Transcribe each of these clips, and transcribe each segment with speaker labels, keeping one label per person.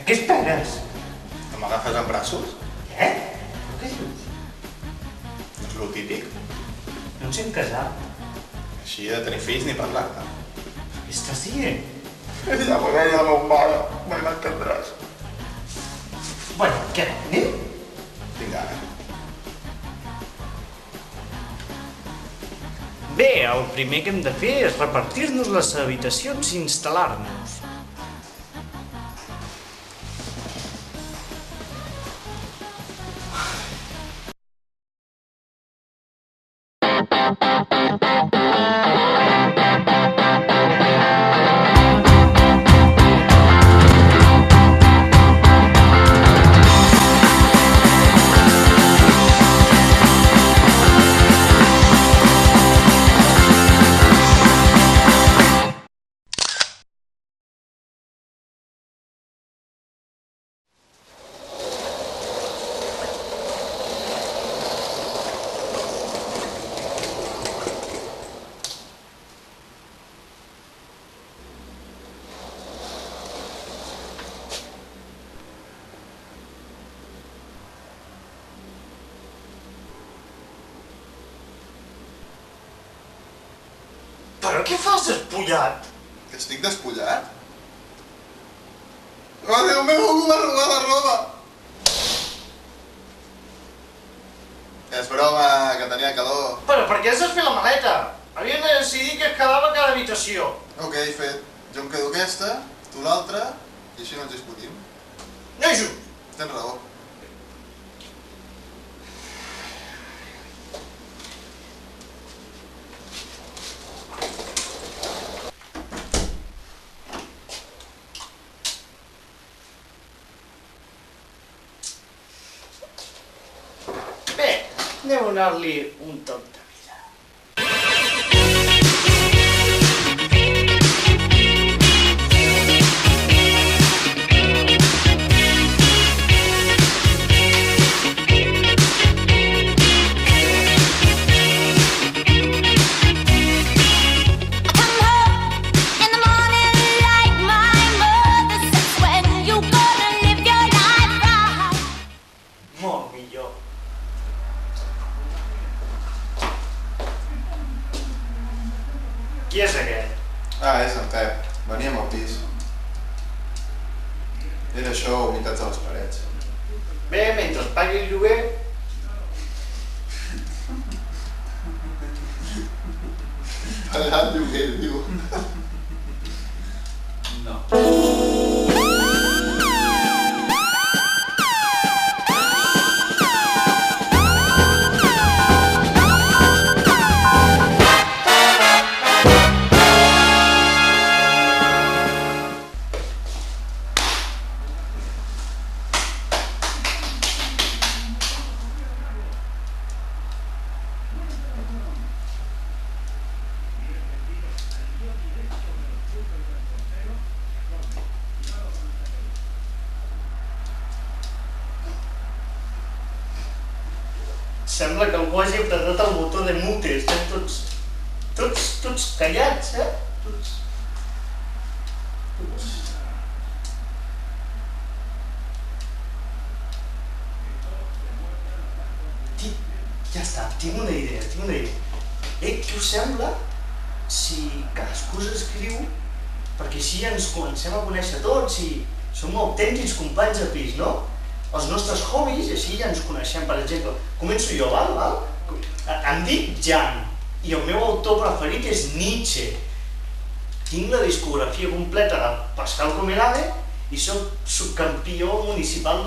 Speaker 1: Què esperes?
Speaker 2: No m'agafes en braços?
Speaker 1: Què? Què dius?
Speaker 2: És lo típic.
Speaker 1: No ens hem casat.
Speaker 2: Així de tenir fills ni parlar-ne.
Speaker 1: Què estàs dient?
Speaker 2: Ja m'ho deia el meu pare, mai m'entendràs.
Speaker 1: Bueno, què? Anem?
Speaker 2: Vinga,
Speaker 1: Bé, el primer que hem de fer és repartir-nos les habitacions i instal·lar-nos. Però què fas despullat?
Speaker 2: que estic despullat? Oh, Déu meu, algú m'ha robat la roba! És broma, que tenia calor.
Speaker 1: Però per què has de fer la maleta? Havíem de decidir que es quedava a cada habitació.
Speaker 2: Ok, fet. Jo em quedo aquesta, tu l'altra, i així no ens discutim.
Speaker 1: No és just.
Speaker 2: Tens raó.
Speaker 1: Bé, anem a donar-li un toc de vida. Molt millor. Qui és aquest?
Speaker 2: Ah, és en Pep. Veníem al pis. Era això, humitats a les parets.
Speaker 1: Bé, mentre es pagui el lloguer...
Speaker 2: Pagar el lloguer, diu. No.
Speaker 1: Sembla que algú hagi apretat el botó de mute. Estem tots callats, eh? Tots. Ja està, tinc una idea. Què us sembla si cadascú s'escriu perquè així ja ens comencem a conèixer tots i som autèntics companys de pis, no? Els nostres hobbies, així ja ens coneixem, per exemple. Començo jo, val? Em dic Jan i el meu autor preferit és Nietzsche. Tinc la discografia completa de Pascal Comelade i soc subcampió municipal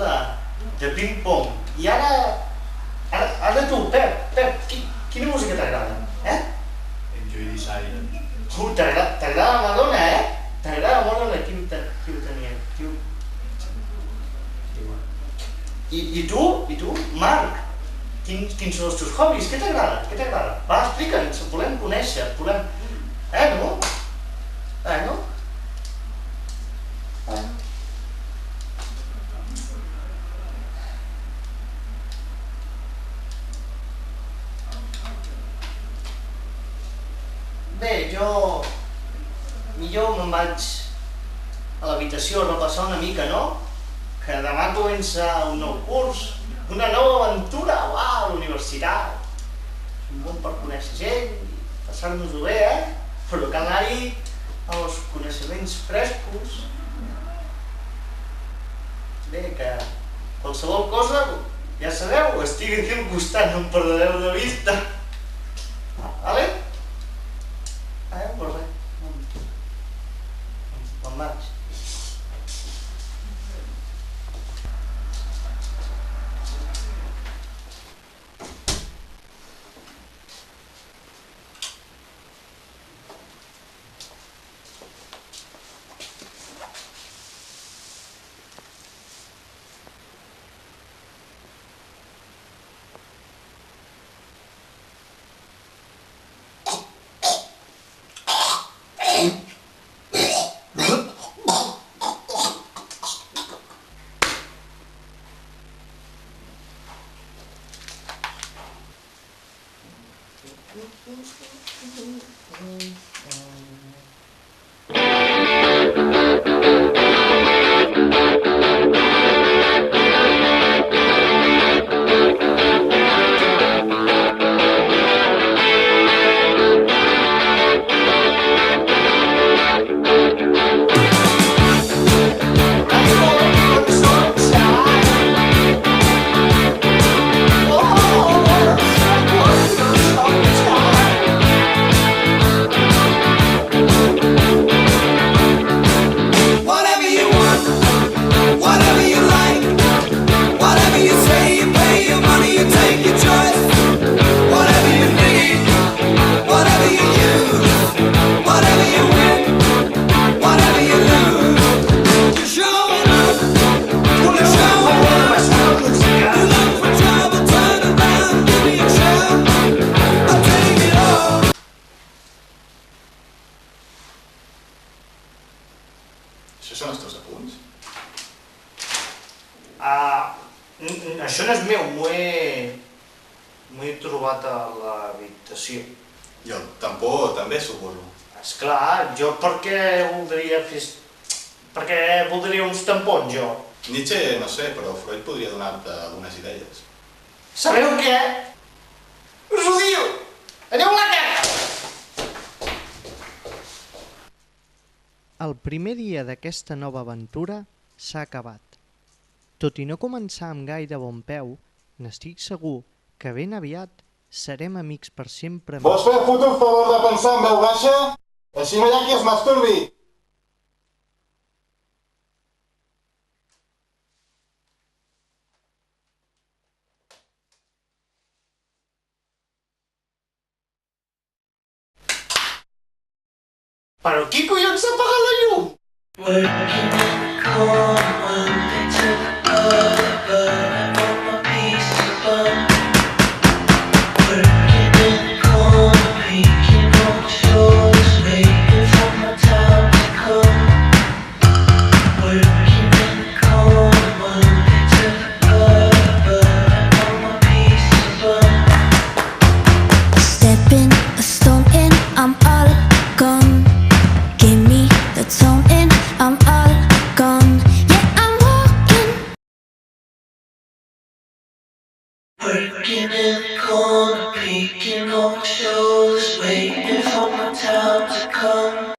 Speaker 1: de ping-pong. I ara tu, Pep, quina música t'agrada?
Speaker 2: Enjoy the silence.
Speaker 1: T'agrada Madonna, T'agrada Madonna, qui ho tenia? I tu, Marc, quins són els teus hobbies? Què t'agrada? Va, explica'ns, volem conèixer, volem... no? No? Bé, jo me'n vaig a l'habitació a repassar una mica, no? que demà comença un nou curs, una nova aventura, uau, a la universitat. És un bon per conèixer gent i passar-nos-ho bé, Però cal anar-hi amb els coneixements frescos. Bé, que qualsevol cosa, ja sabeu, estic aquí al costat, no em perdreu de vista. Vale? Pues res. Me'n vaig.
Speaker 2: Això són els teus apunts?
Speaker 1: Això no és meu, m'ho he trobat a l'habitació.
Speaker 2: I el tampó també, suposo.
Speaker 1: Esclar, jo per què voldria uns tampons, jo?
Speaker 2: Nietzsche, no sé, però Freud podria donar-te algunes idees.
Speaker 1: Sabeu què? Us ho diu! Aneu a la cara!
Speaker 3: El primer dia d'aquesta nova aventura s'ha acabat. Tot i no començar amb gaire bon peu, n'estic segur que ben aviat serem amics per sempre.
Speaker 2: Vols fer el futur favor de pensar en veu baixa? Així no hi ha qui es masturbi!
Speaker 1: Però qui collons s'ha apagat la llum?